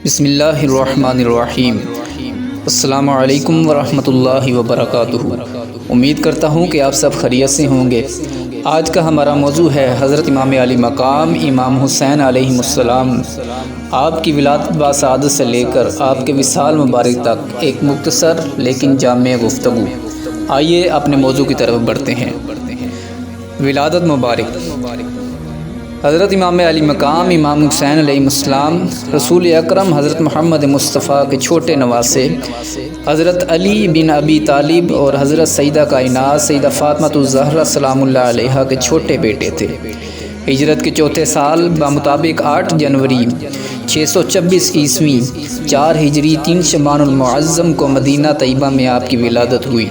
بسم اللہ الرحمن الرحیم۔ السلام علیکم ورحمۃ اللہ وبرکاتہ۔ امید کرتا ہوں کہ آپ سب خیریت سے ہوں گے۔ آج کا ہمارا موضوع ہے حضرت امام علی مقام امام حسین علیہ السلام۔ آپ کی ولادت باسعادت سے لے کر آپ کے وصال مبارک تک ایک مختصر لیکن جامع گفتگو۔ آئیے اپنے موضوع کی طرف بڑھتے ہیں۔ ولادت مبارک۔ حضرت امام علی مقام امام حسین علیہ السلام رسول اکرم حضرت محمد مصطفیٰ کے چھوٹے نواسے حضرت علی بن ابی طالب اور حضرت سیدہ کائنات سیدہ فاطمۃ الزہرا سلام اللہ علیہا کے چھوٹے بیٹے تھے۔ ہجرت کے چوتھے سال بمطابق 8 جنوری 626 عیسوی 4 ہجری 3 شعبان المعظم کو مدینہ طیبہ میں آپ کی ولادت ہوئی۔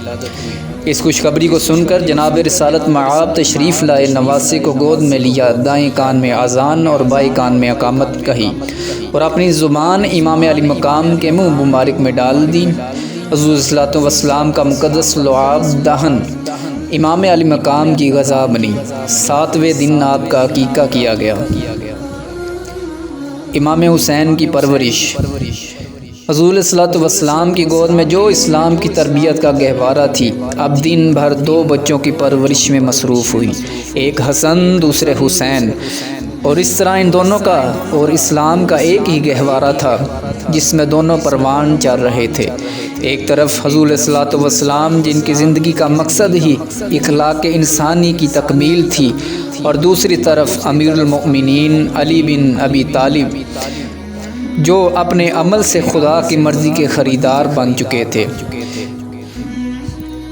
اس خوشخبری کو سن کر جناب رسالت مآب تشریف لائے نواسے کو گود میں لیا، دائیں کان میں اذان اور بائیں کان میں اقامت کہی اور اپنی زبان امام علی مقام کے منہ مبارک میں ڈال دی۔ حضور صلی اللہ علیہ وسلم کا مقدس لعاب دہن امام علی مقام کی غذا بنی۔ 7ویں دن آپ کا عقیقہ کیا گیا۔ امام حسین کی پرورش۔ حضور صلی اللہ علیہ وسلم کی گود میں جو اسلام کی تربیت کا گہوارہ تھی، اب دن بھر 2 بچوں کی پرورش میں مصروف ہوئی، ایک حسن دوسرے حسین، اور اس طرح ان دونوں کا اور اسلام کا ایک ہی گہوارہ تھا جس میں دونوں پروان چل رہے تھے۔ ایک طرف حضور صلی اللہ علیہ وسلم جن کی زندگی کا مقصد ہی اخلاق انسانی کی تکمیل تھی، اور دوسری طرف امیر المؤمنین علی بن ابی طالب جو اپنے عمل سے خدا کی مرضی کے خریدار بن چکے تھے۔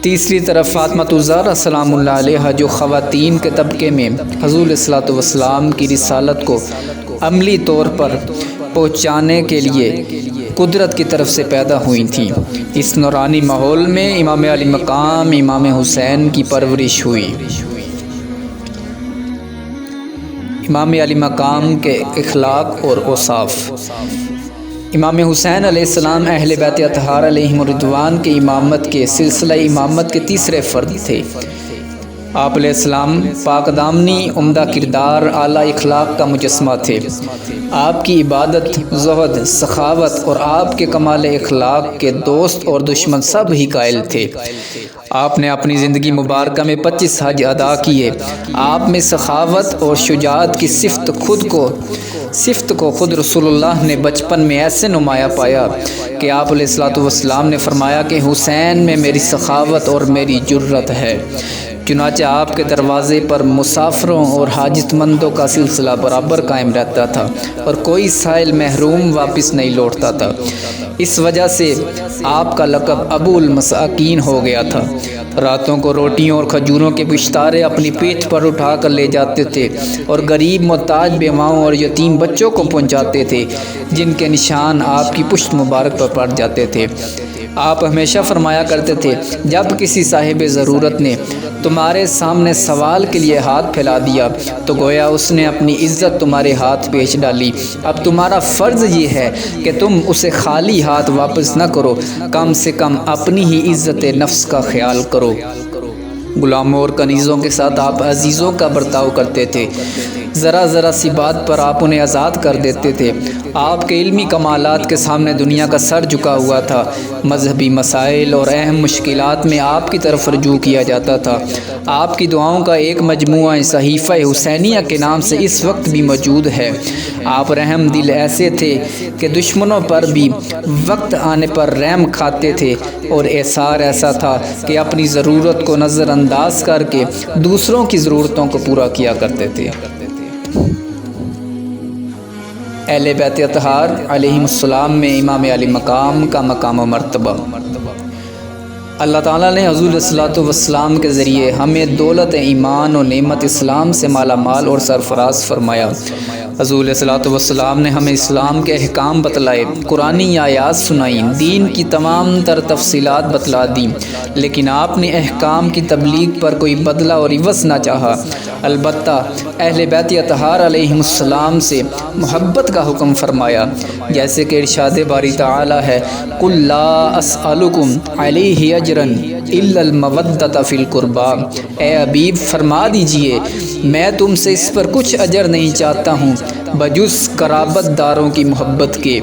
تیسری طرف فاطمۃ الزہرا سلام اللہ علیہا جو خواتین کے طبقے میں حضور صلی اللہ علیہ وسلم کی رسالت کو عملی طور پر پہنچانے کے لیے قدرت کی طرف سے پیدا ہوئی تھیں۔ اس نورانی ماحول میں امام علی مقام امام حسین کی پرورش ہوئی۔ امام علی مقام کے اخلاق اور اوصاف۔ امام حسین علیہ السلام اہل بیت اطہار علیہم الرضوان کے امامت کے سلسلہ امامت کے تیسرے فرد تھے۔ آپ علیہ السلام پاک دامنی، عمدہ کردار، اعلیٰ اخلاق کا مجسمہ تھے۔ آپ کی عبادت، زہد، سخاوت اور آپ کے کمال اخلاق کے دوست اور دشمن سب ہی قائل تھے۔ آپ نے اپنی زندگی مبارکہ میں 25 حج ادا کیے۔ آپ میں سخاوت اور شجاعت کی صفت کو خود رسول اللہ نے بچپن میں ایسے نمایاں پایا کہ آپ علیہ الصلوۃ والسلام نے فرمایا کہ حسین میں میری سخاوت اور میری جرت ہے۔ چنانچہ آپ کے دروازے پر مسافروں اور حاجت مندوں کا سلسلہ برابر قائم رہتا تھا اور کوئی سائل محروم واپس نہیں لوٹتا تھا۔ اس وجہ سے آپ کا لقب ابو المساکین ہو گیا تھا۔ راتوں کو روٹیوں اور کھجوروں کے پشتارے اپنی پیٹھ پر اٹھا کر لے جاتے تھے اور غریب محتاج بیواؤں اور یتیم بچوں کو پہنچاتے تھے جن کے نشان آپ کی پشت مبارک پر پڑ جاتے تھے۔ آپ ہمیشہ فرمایا کرتے تھے، جب کسی صاحب ضرورت نے تمہارے سامنے سوال کے لیے ہاتھ پھیلا دیا تو گویا اس نے اپنی عزت تمہارے ہاتھ بیچ ڈالی۔ اب تمہارا فرض یہ ہے کہ تم اسے خالی ہاتھ واپس نہ کرو، کم سے کم اپنی ہی عزت نفس کا خیال کرو۔ غلاموں اور کنیزوں کے ساتھ آپ عزیزوں کا برتاؤ کرتے تھے۔ ذرا سی بات پر آپ انہیں آزاد کر دیتے تھے۔ آپ کے علمی کمالات کے سامنے دنیا کا سر جھکا ہوا تھا۔ مذہبی مسائل اور اہم مشکلات میں آپ کی طرف رجوع کیا جاتا تھا۔ آپ کی دعاؤں کا ایک مجموعہ صحیفہ حسینیہ کے نام سے اس وقت بھی موجود ہے۔ آپ رحم دل ایسے تھے کہ دشمنوں پر بھی وقت آنے پر رحم کھاتے تھے، اور احسار ایسا تھا کہ اپنی ضرورت کو نظر انداز کر کے دوسروں کی ضرورتوں کو پورا کیا کرتے تھے۔ اہل بیت اطہار علیہم السلام میں امام علی مقام کا مقام و مرتبہ۔ اللہ تعالیٰ نے حضور صلی اللہ علیہ وسلم کے ذریعے ہمیں دولت ایمان و نعمت اسلام سے مالا مال اور سرفراز فرمایا۔ حضور صلی اللہ علیہ وسلم نے ہمیں اسلام کے احکام بتلائے، قرآنی آیات سنائیں، دین کی تمام تر تفصیلات بتلا دیں، لیکن آپ نے احکام کی تبلیغ پر کوئی بدلہ اور عوض نہ چاہا۔ البتہ اہل بیت اطہار علیہم السلام سے محبت کا حکم فرمایا، جیسے کہ ارشاد باری تعالی ہے، قُلْ لَا أَسْأَلُكُمْ عَلَيْهِ أَجْرًا إِلَّا الْمَوَدَّةَ فِي الْقُرْبَى۔ اے حبیب فرما دیجئے میں تم سے اس پر کچھ اجر نہیں چاہتا ہوں بجز قرابت داروں کی محبت کے۔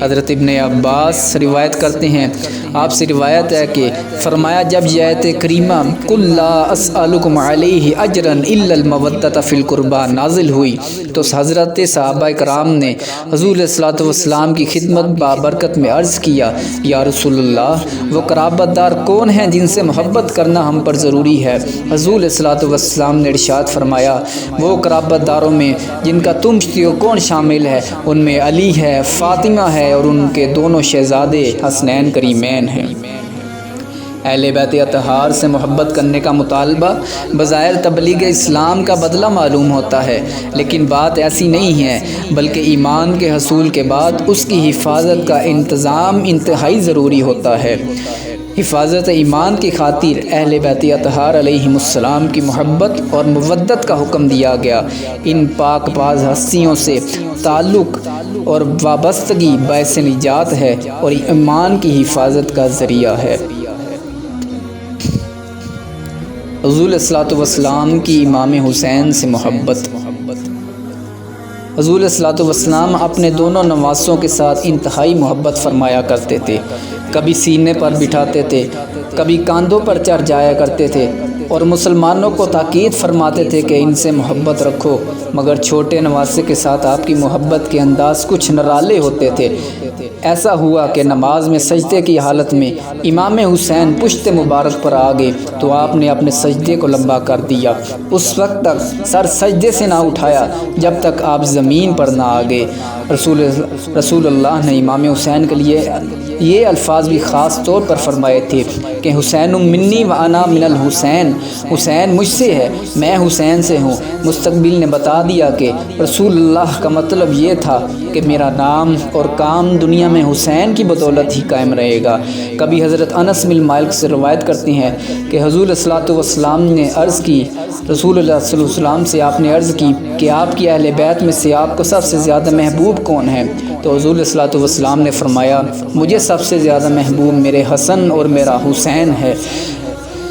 حضرت ابن عباس روایت کرتے ہیں، آپ سے روایت ہے کہ فرمایا جب یہ آیت کریمہ قل لا اسألکم علیہ اجرا الا المودۃ فی القربى نازل ہوئی تو حضرت صحابہ کرام نے حضور صلی اللہ علیہ وسلم کی خدمت بابرکت میں عرض کیا، یا رسول اللہ وہ قرابت دار کون ہیں جن سے محبت کرنا ہم پر ضروری ہے؟ حضور صلی اللہ علیہ وسلم نے ارشاد فرمایا، وہ قرابت داروں میں جن کا تم پوچھتے ہو کون شامل ہے، ان میں علی ہے، فاطمہ ہے اور ان کے دونوں شہزادے حسنین کریمین ہیں۔ اہل بیت اطہار سے محبت کرنے کا مطالبہ بظاہر تبلیغ اسلام کا بدلہ معلوم ہوتا ہے، لیکن بات ایسی نہیں ہے، بلکہ ایمان کے حصول کے بعد اس کی حفاظت کا انتظام انتہائی ضروری ہوتا ہے۔ حفاظت ایمان کی خاطر اہل بیت اطہار علیہم السلام کی محبت اور مودت کا حکم دیا گیا۔ ان پاک باز ہستیوں سے تعلق اور وابستگی باعث نجات ہے اور ایمان کی حفاظت کا ذریعہ ہے۔ حضور صلی اللہ علیہ وسلم کی امام حسین سے محبت۔ حضور صلی اللہ علیہ وسلم اپنے دونوں نواسوں کے ساتھ انتہائی محبت فرمایا کرتے تھے، کبھی سینے پر بٹھاتے تھے، کبھی کاندھوں پر چڑھ جایا کرتے تھے اور مسلمانوں کو تاکید فرماتے تھے کہ ان سے محبت رکھو، مگر چھوٹے نواسے کے ساتھ آپ کی محبت کے انداز کچھ نرالے ہوتے تھے۔ ایسا ہوا کہ نماز میں سجدے کی حالت میں امام حسین پشت مبارک پر آ گئے تو آپ نے اپنے سجدے کو لمبا کر دیا، اس وقت تک سر سجدے سے نہ اٹھایا جب تک آپ زمین پر نہ آ گئے۔ رسول اللہ نے امام حسین کے لیے یہ الفاظ بھی خاص طور پر فرمائے تھے کہ حسین منی و انا من الحسین، حسین مجھ سے ہے، میں حسین سے ہوں۔ مستقبل نے بتا دیا کہ رسول اللہ کا مطلب یہ تھا کہ میرا نام اور کام دنیا میں حسین کی بدولت ہی قائم رہے گا۔ کبھی حضرت انس بن مالک سے روایت کرتے ہیں کہ حضور صلی اللہ علیہ وسلم نے عرض کی، رسول اللہ صلی اللہ علیہ وسلم سے آپ نے عرض کی کہ آپ کی اہل بیت میں سے آپ کو سب سے زیادہ محبوب کون ہے؟ تو حضور صلی اللہ علیہ وسلم نے فرمایا، مجھے سب سے زیادہ محبوب میرے حسن اور میرا حسین ہے۔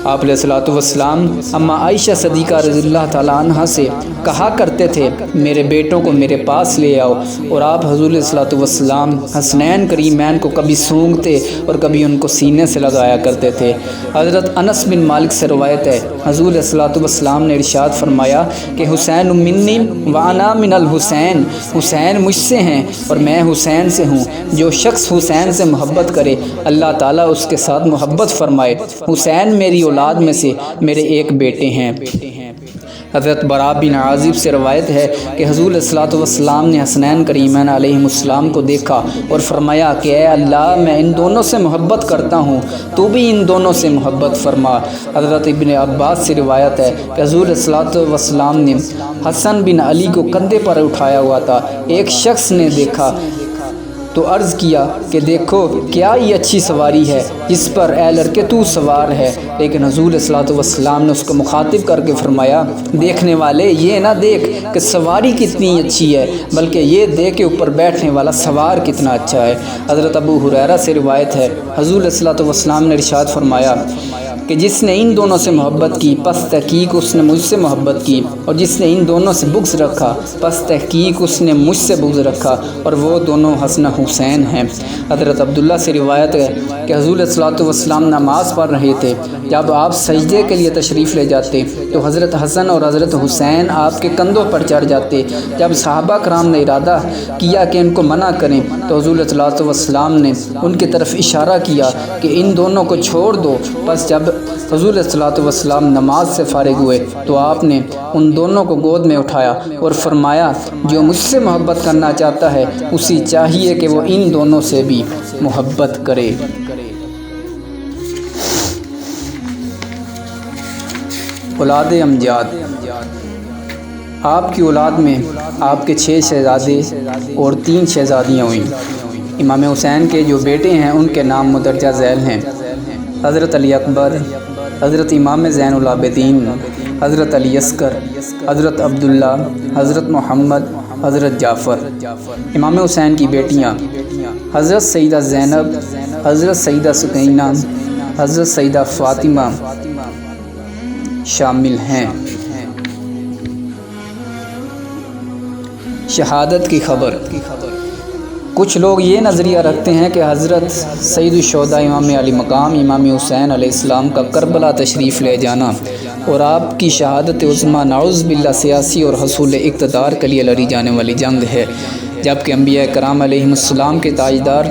آپ علیہ الصلوۃ والسلام اماں عائشہ صدیقہ رضی اللہ تعالیٰ عنہ سے کہا کرتے تھے، میرے بیٹوں کو میرے پاس لے آؤ، اور آپ حضور علیہ الصلوۃ والسلام حسنین کریمین کو کبھی سونگتے اور کبھی ان کو سینے سے لگایا کرتے تھے۔ حضرت انس بن مالک سے روایت ہے، حضور علیہ الصلوۃ والسلام نے ارشاد فرمایا کہ حسین منی و انا من الحسین، حسین مجھ سے ہیں اور میں حسین سے ہوں۔ جو شخص حسین سے محبت کرے اللہ تعالیٰ اس کے ساتھ محبت فرمائے۔ حسین میری اولاد میں سے میرے ایک بیٹے ہیں۔ حضرت براء بن عازب سے روایت ہے کہ حضور صلی اللہ علیہ وسلم نے حسنین کریمین علیہم السلام کو دیکھا اور فرمایا کہ اے اللہ میں ان دونوں سے محبت کرتا ہوں، تو بھی ان دونوں سے محبت فرما۔ حضرت ابن عباس سے روایت ہے کہ حضور صلی اللہ علیہ وسلم نے حسن بن علی کو کندھے پر اٹھایا ہوا تھا۔ ایک شخص نے دیکھا تو عرض کیا کہ دیکھو کیا یہ اچھی سواری ہے جس پر اے لڑکے تو سوار ہے، لیکن حضور صلی اللہ علیہ وسلم نے اس کو مخاطب کر کے فرمایا، دیکھنے والے یہ نہ دیکھ کہ سواری کتنی اچھی ہے، بلکہ یہ دیکھ کہ اوپر بیٹھنے والا سوار کتنا اچھا ہے۔ حضرت ابو ہریرہ سے روایت ہے، حضور صلی اللہ علیہ وسلم نے ارشاد فرمایا کہ جس نے ان دونوں سے محبت کی پس تحقیق اس نے مجھ سے محبت کی، اور جس نے ان دونوں سے بغض رکھا پس تحقیق اس نے مجھ سے بغض رکھا، اور وہ دونوں حسن حسین ہیں۔ حضرت عبداللہ سے روایت ہے کہ حضور صلی اللہ علیہ وسلم نماز پڑھ رہے تھے، جب آپ سجدے کے لیے تشریف لے جاتے تو حضرت حسن اور حضرت حسین آپ کے کندھوں پر چڑھ جاتے۔ جب صحابہ کرام نے ارادہ کیا کہ ان کو منع کریں تو حضور صلی اللہ علیہ وسلم نے ان کی طرف اشارہ کیا کہ ان دونوں کو چھوڑ دو۔ پس جب حضور صلی اللہ علیہ وسلم نماز سے فارغ ہوئے تو آپ نے ان دونوں کو گود میں اٹھایا اور فرمایا، جو مجھ سے محبت کرنا چاہتا ہے اسی چاہیے کہ وہ ان دونوں سے بھی محبت کرے۔ اولاد امجاد۔ آپ کی اولاد میں آپ کے 6 شہزادے اور 3 شہزادیاں ہوئیں۔ امام حسین کے جو بیٹے ہیں ان کے نام مدرجہ ذیل ہیں: حضرت علی اکبر، حضرت امام زین العابدین، حضرت علی اصغر، حضرت عبداللہ، حضرت محمد، حضرت جعفر۔ امام حسین کی بیٹیاں حضرت سیدہ زینب، حضرت سیدہ سکینہ، حضرت سیدہ فاطمہ شامل ہیں۔ شہادت کی خبر۔ کچھ لوگ یہ نظریہ رکھتے ہیں کہ حضرت سید الشہداء امام علی مقام امام حسین علیہ السلام کا کربلا تشریف لے جانا اور آپ کی شہادت عظمیٰ نعوذ باللہ سیاسی اور حصول اقتدار کے لیے لڑی جانے والی جنگ ہے، جبکہ انبیاء کرام علیہم السلام کے تاجدار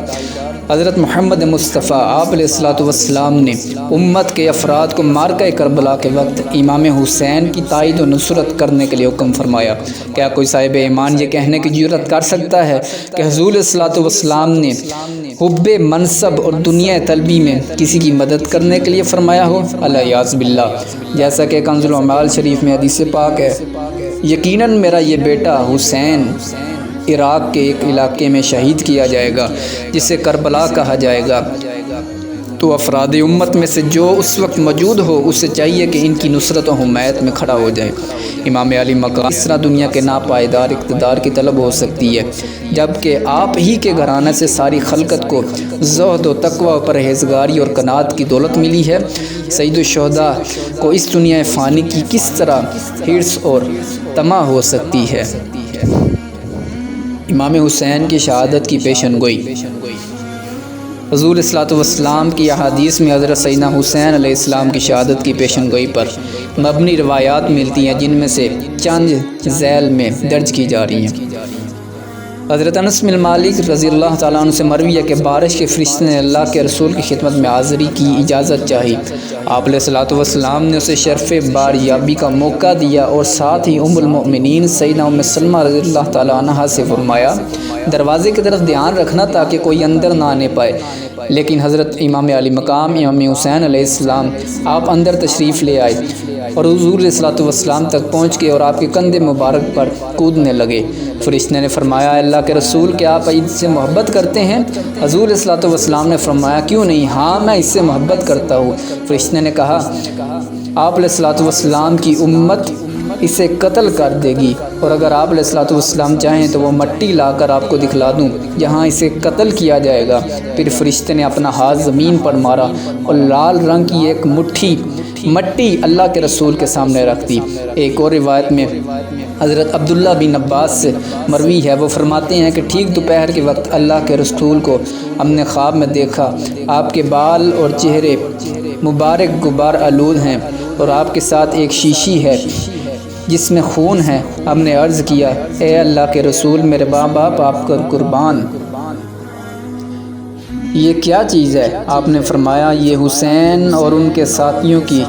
حضرت محمد مصطفیٰ آپ علیہ الصلوۃ والسلام نے امت کے افراد کو معرکہ کربلا کے وقت امام حسین کی تائید و نصرت کرنے کے لیے حکم فرمایا۔ کیا کوئی صاحب ایمان یہ کہنے کی جرات کر سکتا ہے کہ حضور علیہ الصلوۃ والسلام نے حب منصب اور دنیا طلبی میں کسی کی مدد کرنے کے لیے فرمایا ہو؟ الیاذ باللہ، جیسا کہ کنز الاعمال شریف میں حدیث پاک ہے، یقیناً میرا یہ بیٹا حسین عراق کے ایک علاقے میں شہید کیا جائے گا جسے کربلا کہا جائے گا، تو افراد امت میں سے جو اس وقت موجود ہو اسے چاہیے کہ ان کی نصرت و حمایت میں کھڑا ہو جائے۔ امام علی مقام اس طرح دنیا کے ناپائیدار اقتدار کی طلب ہو سکتی ہے، جبکہ آپ ہی کے گھرانے سے ساری خلقت کو زہد و تقوی و پرہیزگاری اور قناعت کی دولت ملی ہے۔ سید الشہداء کو اس دنیا فانی کی کس طرح حرص اور طمع ہو سکتی ہے؟ امام حسین کی شہادت کی پیشن گوئی۔ حضور علیہ الصلوۃ والسلام کی احادیث میں حضرت سیدنا حسین علیہ السلام کی شہادت کی پیشن گوئی پر مبنی روایات ملتی ہیں، جن میں سے چند ذیل میں درج کی جا رہی ہیں۔ حضرت انس بن مالک رضی اللہ تعالیٰ عنہ سے مروی ہے کہ بارش کے فرشتے نے اللہ کے رسول کی خدمت میں حاضری کی اجازت چاہی۔ آپ علیہ الصلوۃ والسلام نے اسے شرف باریابی کا موقع دیا اور ساتھ ہی ام المؤمنین سیدہ ام سلمہ رضی اللہ تعالیٰ عنہا سے فرمایا دروازے کی طرف دھیان رکھنا تاکہ کوئی اندر نہ آنے پائے، لیکن حضرت امام علی مقام امام حسین علیہ السلام آپ اندر تشریف لے آئے اور حضور علیہ الصلوۃ والسلام تک پہنچ کے اور آپ کے کندھے مبارک پر کودنے لگے۔ فرشتے نے فرمایا اللہ کے رسول کیا آپ اس سے محبت کرتے ہیں؟ حضور علیہ الصلوۃ والسلام نے فرمایا کیوں نہیں، ہاں میں اس سے محبت کرتا ہوں۔ فرشتے نے کہا آپ علیہ الصلوۃ والسلام کی امت اسے قتل کر دے گی، اور اگر آپ علیہ الصلوۃ والسلام چاہیں تو وہ مٹی لا کر آپ کو دکھلا دوں جہاں اسے قتل کیا جائے گا۔ پھر فرشتے نے اپنا ہاتھ زمین پر مارا اور لال رنگ کی ایک مٹھی مٹی اللہ کے رسول کے سامنے رکھ دی۔ ایک اور روایت میں حضرت عبداللہ بن عباس سے مروی ہے، وہ فرماتے ہیں کہ ٹھیک دوپہر کے وقت اللہ کے رسول کو ہم نے خواب میں دیکھا، آپ کے بال اور چہرے مبارک غبار آلود ہیں اور آپ کے ساتھ ایک شیشی ہے جس میں خون ہے۔ ہم نے عرض کیا اے اللہ کے رسول میرے ماں باپ آپ کا قربان، یہ کیا چیز ہے؟ آپ نے فرمایا یہ حسین اور ان کے ساتھیوں کی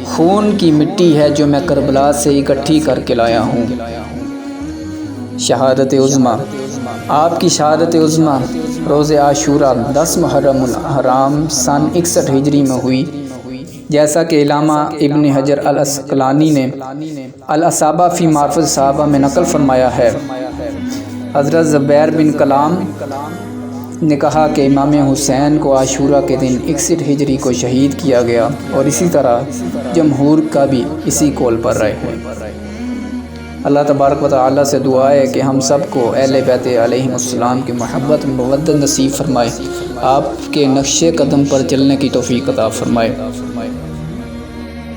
خون کی مٹی ہے جو میں کربلا سے اکٹھی کر کے لایا ہوں۔ شہادت عظمیٰ۔ آپ کی شہادت عظمیٰ روز عاشوراء 10 محرم الحرام سن 61 ہجری میں ہوئی، جیسا کہ علامہ ابن حجر العسقلانی نے الاصابہ فی معرفت الصحابہ میں نقل فرمایا ہے۔ حضرت زبیر بن کلام نے کہا کہ امام حسین کو عاشوراء کے دن 61 ہجری کو شہید کیا گیا، اور اسی طرح جمہور کا بھی اسی قول پر رائے ہے۔ اللہ تبارک و تعالیٰ سے دعا ہے کہ ہم سب کو اہل بیت علیہم السلام کی محبت مودت نصیب فرمائے، آپ کے نقش قدم پر چلنے کی توفیق عطا فرمائے۔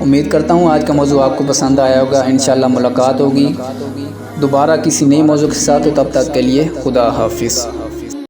امید کرتا ہوں آج کا موضوع آپ کو پسند آیا ہوگا۔ انشاءاللہ ملاقات ہوگی دوبارہ کسی نئی موضوع کے ساتھ، تب تک کے لیے خدا حافظ۔